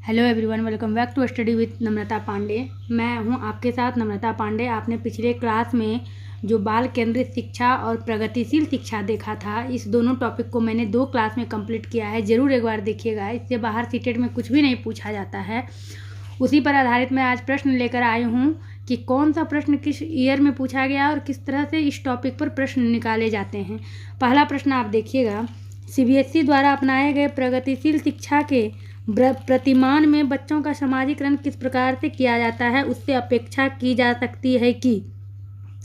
Hello everyone, welcome back to study with Namrata Pandey. मैं हूं आपके साथ नम्रता पांडे। आपने पिछले क्लास में जो बाल केंद्रित शिक्षा और प्रगतिशील शिक्षा देखा था, इस दोनों टॉपिक को मैंने 2 क्लास में कंप्लीट किया है। ज़रूर एक बार देखिएगा। इससे बाहर सीटेट में कुछ भी नहीं पूछा जाता है। उसी पर आधारित मैं आज प्रश्न लेकर आई हूँ कि कौन सा प्रश्न किस ईयर में पूछा गया और किस तरह से इस टॉपिक पर प्रश्न निकाले जाते हैं। पहला प्रश्न आप देखिएगा। सीबीएसई द्वारा अपनाए गए प्रगतिशील शिक्षा के प्रतिमान में बच्चों का समाजीकरण किस प्रकार से किया जाता है, उससे अपेक्षा की जा सकती है कि,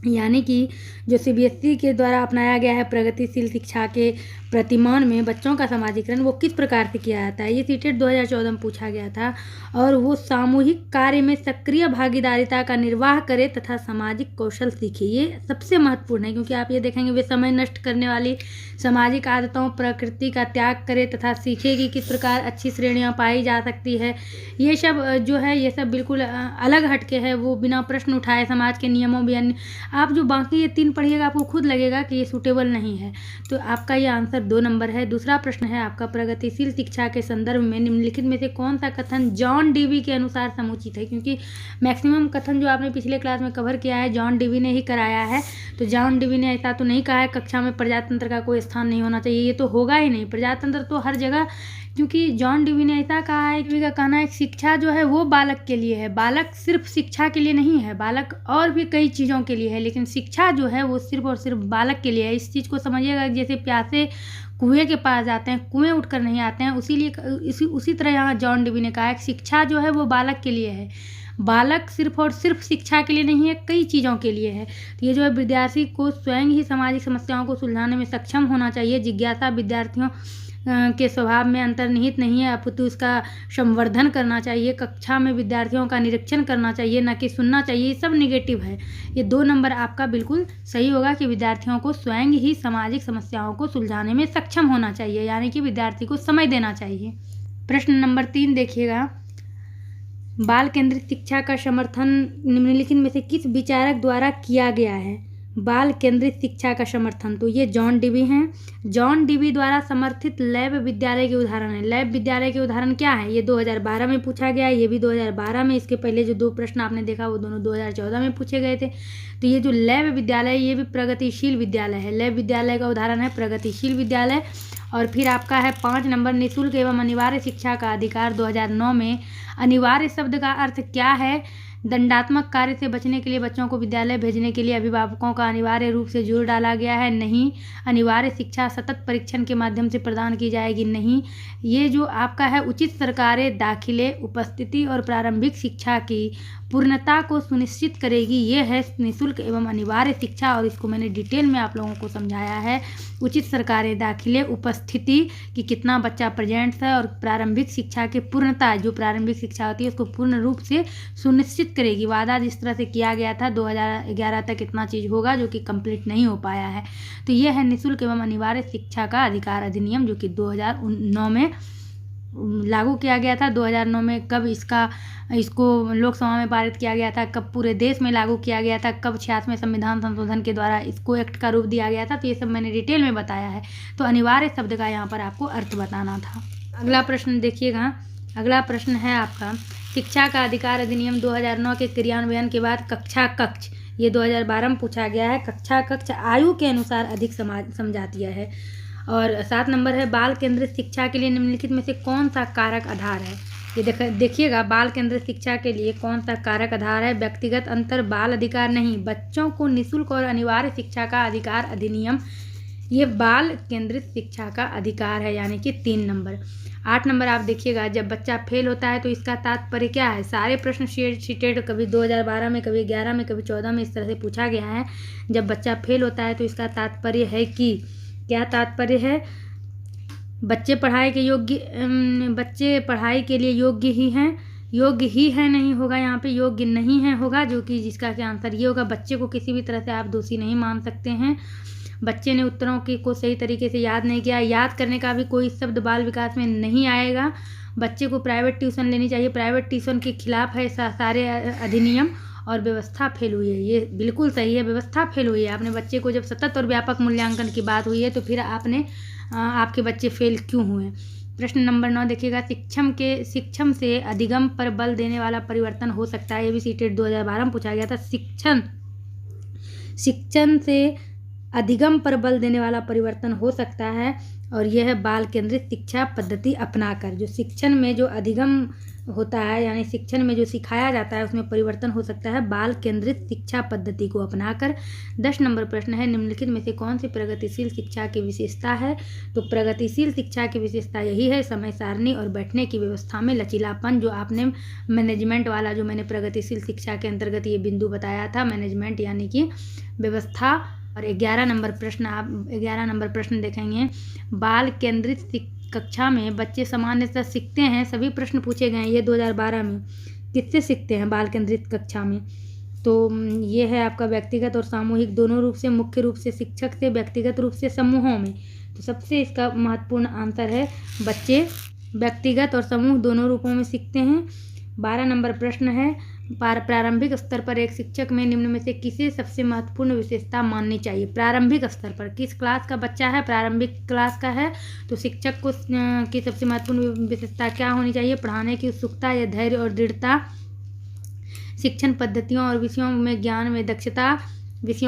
यानी कि जो सीबीएसई के द्वारा अपनाया गया है प्रगतिशील शिक्षा के प्रतिमान में बच्चों का समाजीकरण वो किस प्रकार से किया जाता है। ये सीटेट 2014 में पूछा गया था। और वो सामूहिक कार्य में सक्रिय भागीदारिता का निर्वाह करे तथा सामाजिक कौशल सीखे। ये सबसे महत्वपूर्ण है, क्योंकि आप ये देखेंगे वे समय नष्ट करने वाली सामाजिक आदतों प्रकृति का त्याग करे तथा सीखे कि किस प्रकार अच्छी श्रेणियाँ पाई जा सकती है। ये सब जो है ये सब बिल्कुल अलग हटके है, वो बिना प्रश्न उठाए समाज के नियमों भी अन्य। आप जो बाकी ये 3 पढ़िएगा आपको खुद लगेगा कि ये सूटेबल नहीं है। तो आपका ये आंसर 2 नंबर है। दूसरा प्रश्न है आपका, प्रगतिशील शिक्षा के संदर्भ में निम्नलिखित में से कौन सा कथन जॉन डीवी के अनुसार समुचित है। क्योंकि मैक्सिमम कथन जो आपने पिछले क्लास में कवर किया है जॉन डीवी ने ही कराया है। तो जॉन डीवी ने ऐसा तो नहीं कहा है कक्षा में प्रजातंत्र का कोई स्थान नहीं होना चाहिए। ये तो होगा ही नहीं, प्रजातंत्र तो हर जगह। क्योंकि जॉन डीवी ने ऐसा कहा है कि का कहना है कि शिक्षा जो है वो बालक के लिए है। बालक सिर्फ शिक्षा के लिए नहीं है, बालक और भी कई चीज़ों के लिए है, लेकिन शिक्षा जो है वो सिर्फ और सिर्फ बालक के लिए है। इस चीज़ को समझिएगा। जैसे प्यासे कुएं के पास जाते हैं, कुएं उठकर नहीं आते हैं, उसी तरह यहाँ जॉन डीवी ने कहा है कि शिक्षा जो है वो बालक के लिए है। बालक सिर्फ और सिर्फ शिक्षा के लिए नहीं है, कई चीज़ों के लिए है। तो ये जो है विद्यार्थी को स्वयं ही सामाजिक समस्याओं को सुलझाने में सक्षम होना चाहिए। जिज्ञासा विद्यार्थियों के स्वभाव में अंतर्निहित नहीं है, अपितु इसका संवर्धन करना चाहिए। कक्षा में विद्यार्थियों का निरीक्षण करना चाहिए, न कि सुनना चाहिए। ये सब निगेटिव है। ये 2 नंबर आपका बिल्कुल सही होगा कि विद्यार्थियों को स्वयं ही सामाजिक समस्याओं को सुलझाने में सक्षम होना चाहिए, यानी कि विद्यार्थी को समय देना चाहिए। प्रश्न नंबर 3 देखिएगा। बाल केंद्रित शिक्षा का समर्थन निम्नलिखित में से किस विचारक द्वारा किया गया है। बाल केंद्रित शिक्षा का समर्थन, तो ये जॉन डीवी हैं। जॉन डीवी द्वारा समर्थित लैब विद्यालय के उदाहरण है। लैब विद्यालय के उदाहरण क्या है, ये 2012 में पूछा गया है। ये भी 2012 में। इसके पहले जो 2 प्रश्न आपने देखा वो दोनों 2014 में पूछे गए थे। तो ये जो लैब विद्यालय ये भी प्रगतिशील विद्यालय है। लैब विद्यालय का उदाहरण है प्रगतिशील विद्यालय। और फिर आपका है 5 नंबर, निःशुल्क एवं अनिवार्य शिक्षा का अधिकार 2009 में। अनिवार्य शब्द का अर्थ क्या है। दंडात्मक कार्य से बचने के लिए बच्चों को विद्यालय भेजने के लिए अभिभावकों का अनिवार्य रूप से जोर डाला गया है। नहीं। अनिवार्य शिक्षा सतत परीक्षण के माध्यम से प्रदान की जाएगी। नहीं। ये जो आपका है उचित सरकारें दाखिले, उपस्थिति और प्रारंभिक शिक्षा की पूर्णता को सुनिश्चित करेगी। ये है निःशुल्क एवं अनिवार्य शिक्षा, और इसको मैंने डिटेल में आप लोगों को समझाया है। उचित सरकारें दाखिले, उपस्थिति कि कितना बच्चा प्रेजेंट है, और प्रारंभिक शिक्षा की पूर्णता, जो प्रारंभिक शिक्षा होती है उसको पूर्ण रूप से सुनिश्चित करेगी। वादा जिस तरह से किया गया था 2011 तक इतना चीज़ होगा, जो कि कंप्लीट नहीं हो पाया है। तो ये है निःशुल्क एवं अनिवार्य शिक्षा का अधिकार अधिनियम, जो कि 2009 में लागू किया गया था। 2009 में कब इसको लोकसभा में पारित किया गया था, कब पूरे देश में लागू किया गया था, कब 86वें संविधान संशोधन के द्वारा इसको एक्ट का रूप दिया गया था, तो ये सब मैंने डिटेल में बताया है। तो अनिवार्य शब्द का यहाँ पर आपको अर्थ बताना था। अगला प्रश्न देखिएगा। अगला प्रश्न है आपका, शिक्षा का अधिकार अधिनियम 2009 के क्रियान्वयन के बाद कक्षा कक्ष, ये 2012 में पूछा गया है। कक्षा कक्ष आयु के अनुसार अधिक समझातीय है। और 7 नंबर है, बाल केंद्रित शिक्षा के लिए निम्नलिखित में से कौन सा कारक आधार है। ये देखिएगा, बाल केंद्रित शिक्षा के लिए कौन सा कारक आधार है। व्यक्तिगत अंतर, बाल अधिकार नहीं, बच्चों को निःशुल्क और अनिवार्य शिक्षा का अधिकार अधिनियम, ये बाल केंद्रित शिक्षा का अधिकार है, यानी कि 3 नंबर। 8 नंबर आप देखिएगा, जब बच्चा फेल होता है तो इसका तात्पर्य क्या है। सारे प्रश्न शीटेड कभी 2012 में, कभी 11 में, कभी 14 में इस तरह से पूछा गया है। जब बच्चा फेल होता है तो इसका तात्पर्य है कि, क्या तात्पर्य है, बच्चे पढ़ाई के लिए योग्य ही हैं। योग्य ही है नहीं होगा, यहाँ पे योग्य नहीं है होगा, जो कि जिसका क्या आंसर ये होगा। बच्चे को किसी भी तरह से आप दोषी नहीं मान सकते हैं। बच्चे ने उत्तरों को सही तरीके से याद नहीं किया। याद करने का भी कोई शब्द बाल विकास में नहीं आएगा। बच्चे को प्राइवेट ट्यूशन लेनी चाहिए। प्राइवेट ट्यूशन के खिलाफ है सारे अधिनियम। और व्यवस्था फेल हुई है, ये बिल्कुल सही है, व्यवस्था फेल हुई है। आपने बच्चे को जब सतत और व्यापक मूल्यांकन की बात हुई है तो फिर आपके बच्चे फेल क्यों हुए। प्रश्न नंबर 9 देखिएगा, शिक्षम से अधिगम पर बल देने वाला परिवर्तन हो सकता है। ये भी सीटेट 2012 में पूछा गया था। शिक्षण से अधिगम पर बल देने वाला परिवर्तन हो सकता है और यह है बाल केंद्रित शिक्षा पद्धति अपनाकर। जो शिक्षण में जो अधिगम होता है यानी शिक्षण में जो सिखाया जाता है उसमें परिवर्तन हो सकता है बाल केंद्रित शिक्षा पद्धति को अपनाकर। 10 नंबर प्रश्न है, निम्नलिखित में से कौन सी प्रगतिशील शिक्षा की विशेषता है? तो प्रगतिशील शिक्षा की विशेषता यही है, समय सारणी और बैठने की व्यवस्था में लचीलापन। जो आपने मैनेजमेंट वाला जो मैंने प्रगतिशील शिक्षा के अंतर्गत ये बिंदु बताया था, मैनेजमेंट यानी कि व्यवस्था। और 11 नंबर प्रश्न देखेंगे, बाल केंद्रित कक्षा में बच्चे सामान्यतः सीखते हैं। सभी प्रश्न पूछे गए हैं ये 2012 में। किससे सीखते हैं बाल केंद्रित कक्षा में? तो ये है आपका व्यक्तिगत और सामूहिक दोनों रूप से, मुख्य रूप से शिक्षक से, व्यक्तिगत रूप से समूहों में। तो सबसे इसका महत्वपूर्ण आंसर है बच्चे व्यक्तिगत और समूह दोनों रूपों में सीखते हैं। 12 नंबर प्रश्न है, प्रारंभिक स्तर पर एक शिक्षक में निम्न में से किसे सबसे महत्वपूर्ण विशेषता माननी चाहिए? प्रारंभिक स्तर पर किस क्लास का बच्चा है, प्रारंभिक क्लास का है, तो शिक्षक को की सबसे महत्वपूर्ण विशेषता क्या होनी चाहिए? पढ़ाने की उत्सुकता या धैर्य और दृढ़ता, शिक्षण पद्धतियों और विषयों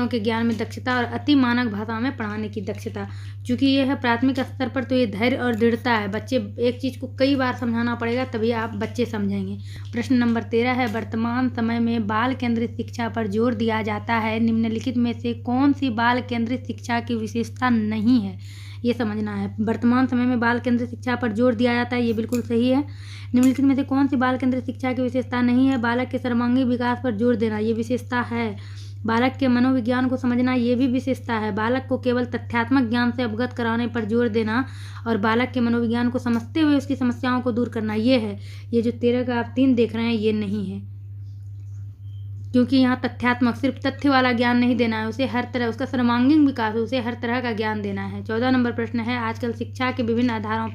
के ज्ञान में दक्षता और अति मानक भाषा में पढ़ाने की दक्षता। चूँकि ये है प्राथमिक स्तर पर तो ये धैर्य और दृढ़ता है। बच्चे एक चीज़ को कई बार समझाना पड़ेगा तभी आप बच्चे समझेंगे। प्रश्न नंबर 13 है, वर्तमान समय में बाल केंद्रित शिक्षा पर जोर दिया जाता है। निम्नलिखित में से कौन सी बाल केंद्रित शिक्षा की विशेषता नहीं है? ये समझना है। वर्तमान समय में बाल केंद्रित शिक्षा पर जोर दिया जाता है, ये बिल्कुल सही है। निम्नलिखित में से कौन सी बाल केंद्रित शिक्षा की विशेषता नहीं है? बालक के सर्वांगीण विकास पर जोर देना, ये विशेषता है। बालक के मनोविज्ञान को समझना, ये भी विशेषता है। बालक को केवल तथ्यात्मक ज्ञान से अवगत कराने पर जोर देना और बालक के मनोविज्ञान को समझते हुए उसकी समस्याओं को दूर करना, ये है। ये जो 13 का आप 3 देख रहे हैं ये नहीं है, क्योंकि यहाँ तथ्यात्मक सिर्फ तथ्य वाला ज्ञान नहीं देना है, उसे हर तरह उसका सर्वांगीण विकास, उसे हर तरह का ज्ञान देना है। 14 नंबर प्रश्न है, आजकल शिक्षा के विभिन्न आधारों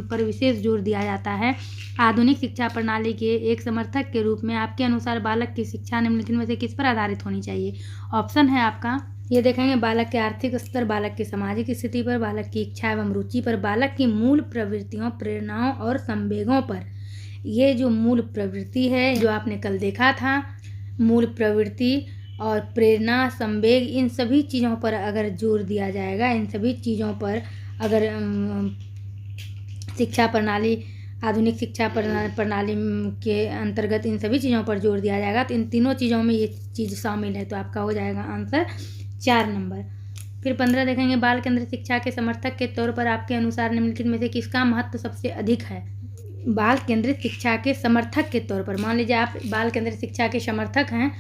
पर विशेष जोर दिया जाता है। आधुनिक शिक्षा प्रणाली के एक समर्थक के रूप में आपके अनुसार बालक की शिक्षा निम्नलिखित में से किस पर आधारित होनी चाहिए? ऑप्शन है आपका, ये देखेंगे, बालक के आर्थिक स्तर, बालक की सामाजिक स्थिति पर, बालक की इच्छा एवं रुचि पर, बालक की मूल प्रवृत्तियों, प्रेरणाओं और संवेगों पर। ये जो मूल प्रवृत्ति है जो आपने कल देखा था, मूल प्रवृत्ति और प्रेरणा, संवेग, इन सभी चीज़ों पर अगर जोर दिया जाएगा, इन सभी चीज़ों पर अगर शिक्षा प्रणाली, आधुनिक शिक्षा प्रणाली के अंतर्गत इन सभी चीज़ों पर जोर दिया जाएगा तो इन तीनों चीज़ों में ये चीज़ शामिल है, तो आपका हो जाएगा आंसर 4 नंबर। फिर 15 देखेंगे, बाल केंद्रित शिक्षा के समर्थक के तौर पर आपके अनुसार निम्नलिखित में से किसका महत्व सबसे अधिक है? बाल केंद्रित शिक्षा के समर्थक के तौर पर, मान लीजिए आप बाल केंद्रित शिक्षा के समर्थक हैं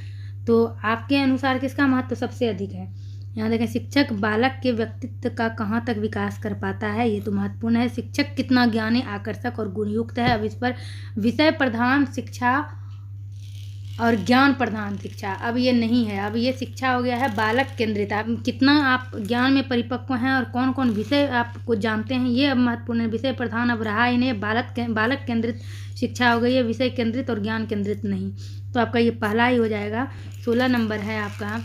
तो आपके अनुसार किसका महत्व सबसे अधिक है? यहाँ देखें, शिक्षक बालक के व्यक्तित्व का कहाँ तक विकास कर पाता है, ये तो महत्वपूर्ण है। शिक्षक कितना ज्ञानी, आकर्षक और गुणयुक्त है। अब इस पर विषय प्रधान शिक्षा और ज्ञान प्रधान शिक्षा, अब ये नहीं है, अब ये शिक्षा हो गया है बालक केंद्रित। आप कितना आप ज्ञान में परिपक्व हैं और कौन कौन विषय आपको जानते हैं, ये अब महत्वपूर्ण है। विषय प्रधान अब रहा ही नहीं, बालक केंद्रित शिक्षा हो गई है, विषय केंद्रित और ज्ञान केंद्रित नहीं। तो आपका ये पहला ही हो जाएगा। 16 नंबर है आपका,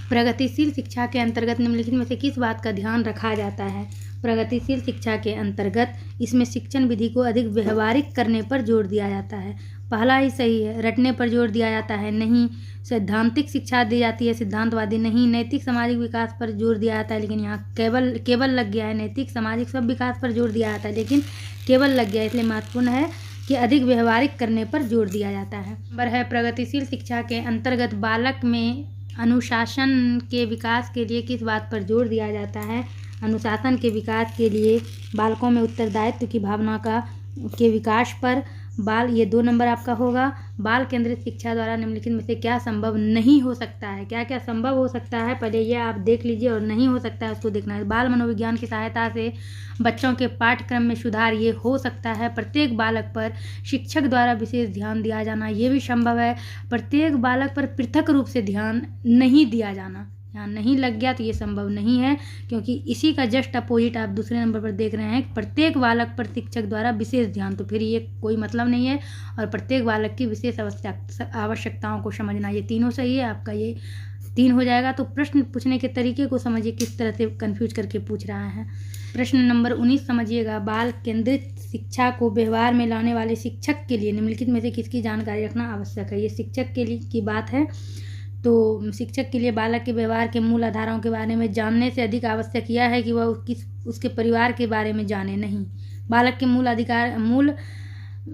प्रगतिशील शिक्षा के अंतर्गत निम्नलिखित में से किस बात का ध्यान रखा जाता है? प्रगतिशील शिक्षा के अंतर्गत इसमें शिक्षण विधि को अधिक व्यवहारिक करने पर जोर दिया जाता है। पहला ही सही है। रटने पर जोर दिया जाता है, नहीं। सैद्धांतिक शिक्षा दी जाती है, सिद्धांतवादी नहीं। नैतिक सामाजिक विकास पर जोर दिया जाता है, लेकिन यहाँ केवल लग गया है। नैतिक सामाजिक सब विकास पर जोर दिया जाता है लेकिन केवल लग गया, इसलिए महत्वपूर्ण है कि अधिक व्यवहारिक करने पर जोर दिया जाता है। नंबर है, प्रगतिशील शिक्षा के अंतर्गत बालक में अनुशासन के विकास के लिए किस बात पर जोर दिया जाता है? अनुशासन के विकास के लिए बालकों में उत्तरदायित्व की भावना के विकास पर। ये 2 नंबर आपका होगा। बाल केंद्रित शिक्षा द्वारा निम्नलिखित में से क्या संभव नहीं हो सकता है? क्या क्या संभव हो सकता है पहले ये आप देख लीजिए, और नहीं हो सकता है उसको देखना है। बाल मनोविज्ञान की सहायता से बच्चों के पाठ्यक्रम में सुधार, ये हो सकता है। प्रत्येक बालक पर शिक्षक द्वारा विशेष ध्यान दिया जाना, ये भी संभव है। प्रत्येक बालक पर पृथक रूप से ध्यान नहीं दिया जाना, यहाँ नहीं लग गया तो ये संभव नहीं है, क्योंकि इसी का जस्ट अपोजिट आप दूसरे नंबर पर देख रहे हैं, प्रत्येक बालक पर शिक्षक द्वारा विशेष ध्यान, तो फिर ये कोई मतलब नहीं है। और प्रत्येक बालक की विशेष आवश्यकताओं को समझना, ये तीनों सही है। आपका ये 3 हो जाएगा। तो प्रश्न पूछने के तरीके को समझिए किस तरह से कंफ्यूज करके पूछ रहा है। प्रश्न नंबर 19 समझिएगा। बाल केंद्रित शिक्षा को व्यवहार में लाने वाले शिक्षक के लिए निम्नलिखित में से किसकी जानकारी रखना आवश्यक है। ये शिक्षक के लिए की बात है, तो शिक्षक के लिए बालक के व्यवहार के मूल आधारों के बारे में जानने से अधिक आवश्यक यह है कि वह उसके परिवार के बारे में जाने नहीं। बालक के मूल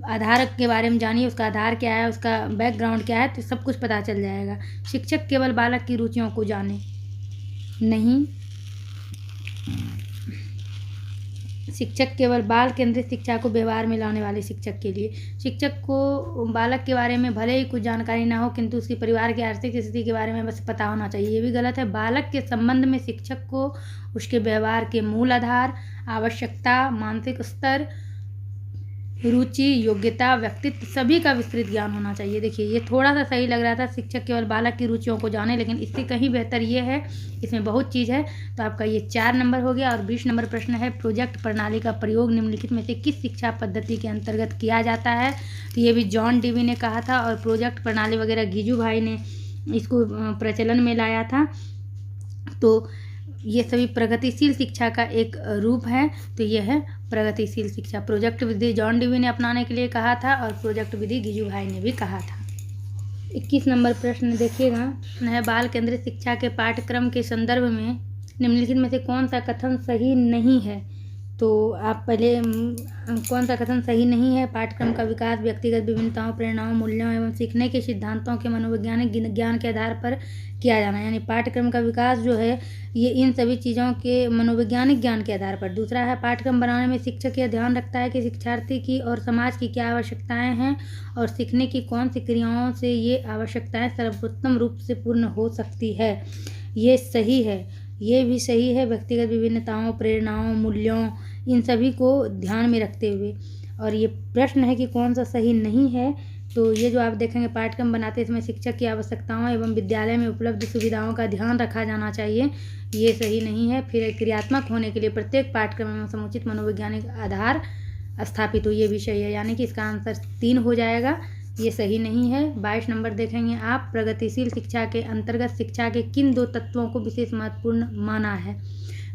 आधार के बारे में जानिए, उसका आधार क्या है, उसका बैकग्राउंड क्या है, तो सब कुछ पता चल जाएगा। शिक्षक केवल बालक की रुचियों को जाने नहीं, शिक्षक केवल बाल केंद्रित शिक्षा को व्यवहार में लाने वाले शिक्षक के लिए। शिक्षक को बालक के बारे में भले ही कुछ जानकारी ना हो, किंतु उसके परिवार की आर्थिक स्थिति के बारे में बस पता होना चाहिए। ये भी गलत है। बालक के संबंध में शिक्षक को उसके व्यवहार के मूल आधार, आवश्यकता, मानसिक स्तर, रुचि, योग्यता, व्यक्तित्व सभी का विस्तृत ज्ञान होना चाहिए। देखिए ये थोड़ा सा सही लग रहा था, शिक्षक केवल बालक की रुचियों को जाने, लेकिन इससे कहीं बेहतर ये है, इसमें बहुत चीज़ है। तो आपका ये 4 नंबर हो गया। और 20 नंबर प्रश्न है, प्रोजेक्ट प्रणाली का प्रयोग निम्नलिखित में से किस शिक्षा पद्धति के अंतर्गत किया जाता है। तो ये भी जॉन डीवी ने कहा था, और प्रोजेक्ट प्रणाली वगैरह गिजू भाई ने इसको प्रचलन में लाया था। तो ये सभी प्रगतिशील शिक्षा का एक रूप है। तो ये है प्रगतिशील शिक्षा। प्रोजेक्ट विधि जॉन डीवी ने अपनाने के लिए कहा था, और प्रोजेक्ट विधि गिजू भाई ने भी कहा था। 21 नंबर प्रश्न देखिएगा, है बाल केंद्रित शिक्षा के पाठ्यक्रम के संदर्भ में निम्नलिखित में से कौन सा कथन सही नहीं है। तो आप पहले कौन सा कथन सही नहीं है। पाठ्यक्रम का विकास व्यक्तिगत विभिन्नताओं, प्रेरणाओं, मूल्यों एवं सीखने के सिद्धांतों के मनोवैज्ञानिक ज्ञान के आधार पर किया जाना, यानी पाठ्यक्रम का विकास जो है ये इन सभी चीज़ों के मनोवैज्ञानिक ज्ञान के आधार पर। दूसरा है, पाठ्यक्रम बनाने में शिक्षक यह ध्यान रखता है कि शिक्षार्थी की और समाज की क्या आवश्यकताएं हैं और सीखने की कौन सी क्रियाओं से ये आवश्यकताएं सर्वोत्तम रूप से पूर्ण हो सकती है। ये सही है। ये भी सही है, व्यक्तिगत विभिन्नताओं, प्रेरणाओं, मूल्यों इन सभी को ध्यान में रखते हुए। और ये प्रश्न है कि कौन सा सही नहीं है। तो ये जो आप देखेंगे, पाठ्यक्रम बनाते समय शिक्षक की आवश्यकताओं एवं विद्यालय में उपलब्ध सुविधाओं का ध्यान रखा जाना चाहिए, ये सही नहीं है। फिर क्रियात्मक होने के लिए प्रत्येक पाठ्यक्रम में समुचित मनोवैज्ञानिक आधार स्थापित हो, ये भी सही है, यानी कि इसका आंसर 3 हो जाएगा। ये सही नहीं है। 22 नंबर देखेंगे आप, प्रगतिशील शिक्षा के अंतर्गत शिक्षा के किन 2 तत्वों को विशेष महत्वपूर्ण माना है।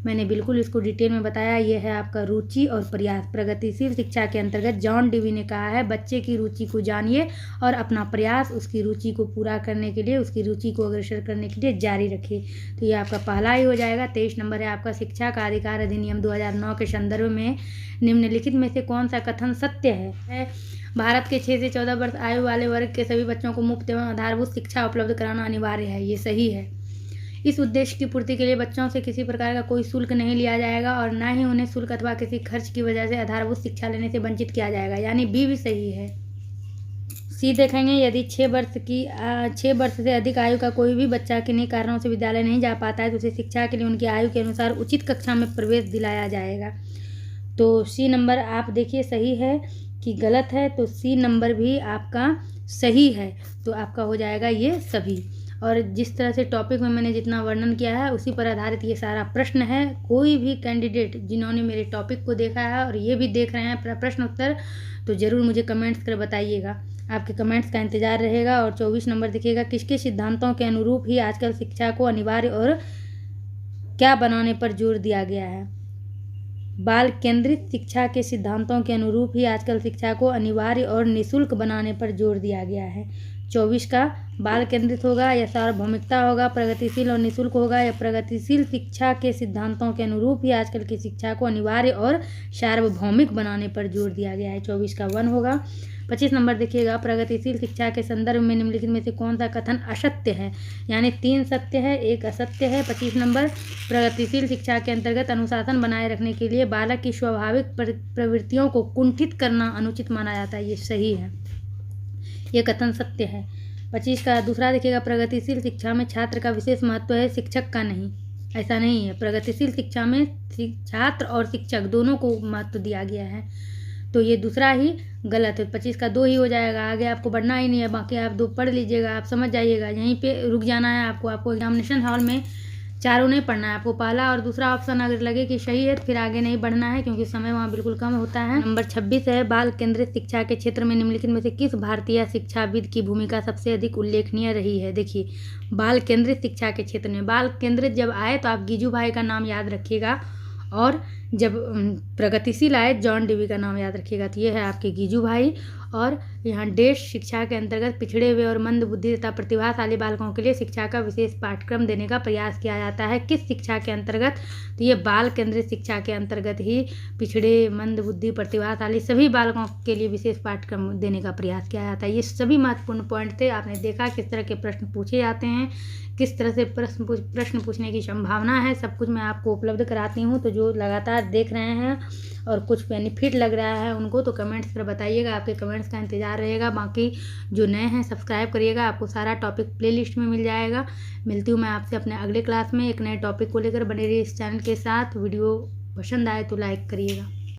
मैंने बिल्कुल इसको डिटेल में बताया। ये है आपका रुचि और प्रयास। प्रगतिशील शिक्षा के अंतर्गत जॉन डीवी ने कहा है, बच्चे की रुचि को जानिए और अपना प्रयास उसकी रुचि को पूरा करने के लिए, उसकी रुचि को अग्रसर करने के लिए जारी रखिए। तो ये आपका पहला ही हो जाएगा। 23 नंबर है आपका, शिक्षा का अधिकार अधिनियम 2009 के संदर्भ में निम्नलिखित में से कौन सा कथन सत्य है। भारत के 6 से 14 वर्ष आयु वाले वर्ग के सभी बच्चों को मुफ्त एवं आधारभूत शिक्षा उपलब्ध कराना अनिवार्य है, ये सही है। इस उद्देश्य की पूर्ति के लिए बच्चों से किसी प्रकार का कोई शुल्क नहीं लिया जाएगा और न ही उन्हें शुल्क अथवा किसी खर्च की वजह से आधारभूत शिक्षा लेने से वंचित किया जाएगा, यानी बी भी सही है। सी देखेंगे, यदि 6 वर्ष से अधिक आयु का कोई भी बच्चा किन्हीं कारणों से विद्यालय नहीं जा पाता है तो उसे शिक्षा के लिए उनकी आयु के अनुसार उचित कक्षा में प्रवेश दिलाया जाएगा। तो सी नंबर आप देखिए सही है कि गलत है। तो सी नंबर भी आपका सही है। तो आपका हो जाएगा ये सभी। और जिस तरह से टॉपिक में मैंने जितना वर्णन किया है उसी पर आधारित ये सारा प्रश्न है। कोई भी कैंडिडेट जिन्होंने मेरे टॉपिक को देखा है और ये भी देख रहे हैं प्रश्न उत्तर, तो ज़रूर मुझे कमेंट्स कर बताइएगा। आपके कमेंट्स का इंतज़ार रहेगा। और 24 नंबर देखिएगा, किसके सिद्धांतों के अनुरूप ही आजकल शिक्षा को अनिवार्य और क्या बनाने पर जोर दिया गया है। बाल केंद्रित शिक्षा के सिद्धांतों के अनुरूप ही आजकल शिक्षा को अनिवार्य और निःशुल्क बनाने पर जोर दिया गया है। 24 का बाल केंद्रित होगा या सार्वभौमिकता होगा, प्रगतिशील और निःशुल्क होगा, या प्रगतिशील शिक्षा के सिद्धांतों के अनुरूप ही आजकल की शिक्षा को अनिवार्य और सार्वभौमिक बनाने पर जोर दिया गया है। 24 का 1 होगा। 25 नंबर देखिएगा, प्रगतिशील शिक्षा के संदर्भ में निम्नलिखित में से कौन सा कथन असत्य है, यानी 3 सत्य है 1 असत्य है। 25 नंबर, प्रगतिशील शिक्षा के अंतर्गत अनुशासन बनाए रखने के लिए बालक की स्वाभाविक प्रवृत्तियों को कुंठित करना अनुचित माना जाता है, ये सही है, ये कथन सत्य है। 25 का दूसरा देखिएगा, प्रगतिशील शिक्षा में छात्र का विशेष महत्व है, शिक्षक का नहीं। ऐसा नहीं है, प्रगतिशील शिक्षा में छात्र और शिक्षक दोनों को महत्व दिया गया है। तो ये दूसरा ही गलत है। 25 का 2 ही हो जाएगा। आगे आपको बढ़ना ही नहीं है, बाकी आप 2 पढ़ लीजिएगा, आप समझ जाइएगा, यहीं पे रुक जाना है आपको एग्जामिनेशन हॉल में चारों नहीं पढ़ना है। आपको पहला और दूसरा ऑप्शन अगर लगे कि सही है तो फिर आगे नहीं बढ़ना है, क्योंकि समय वहाँ बिल्कुल कम होता है। नंबर 26 है, बाल केंद्रित शिक्षा के क्षेत्र में निम्नलिखित में से किस भारतीय शिक्षाविद की भूमिका सबसे अधिक उल्लेखनीय रही है। देखिए, बाल केंद्रित शिक्षा के क्षेत्र में बाल केंद्रित जब आए तो आप गिजू भाई का नाम याद रखिएगा, और जब प्रगतिशील आए, जॉन डीवी का नाम याद रखिएगा। तो ये है आपके गीजू भाई। और यहाँ देश शिक्षा के अंतर्गत पिछड़े हुए और मंद बुद्धि तथा प्रतिभाशाली बालकों के लिए शिक्षा का विशेष पाठ्यक्रम देने का प्रयास किया जाता है। किस शिक्षा के अंतर्गत? तो ये बाल केंद्रित शिक्षा के अंतर्गत ही पिछड़े, मंद बुद्धि, प्रतिभाशाली सभी बालकों के लिए विशेष पाठ्यक्रम देने का प्रयास किया जाता है। ये सभी महत्वपूर्ण पॉइंट थे। आपने देखा किस तरह के प्रश्न पूछे जाते हैं, किस तरह से प्रश्न पूछने की संभावना है, सब कुछ मैं आपको उपलब्ध कराती हूँ। तो जो लगातार देख रहे हैं और कुछ बेनिफिट लग रहा है उनको, तो कमेंट्स पर बताइएगा, आपके कमेंट्स का इंतज़ार रहेगा। बाकी जो नए हैं सब्सक्राइब करिएगा, आपको सारा टॉपिक प्लेलिस्ट में मिल जाएगा। मिलती हूँ मैं आपसे अपने अगले क्लास में एक नए टॉपिक को लेकर। बने रहिए इस चैनल के साथ। वीडियो पसंद आए तो लाइक करिएगा।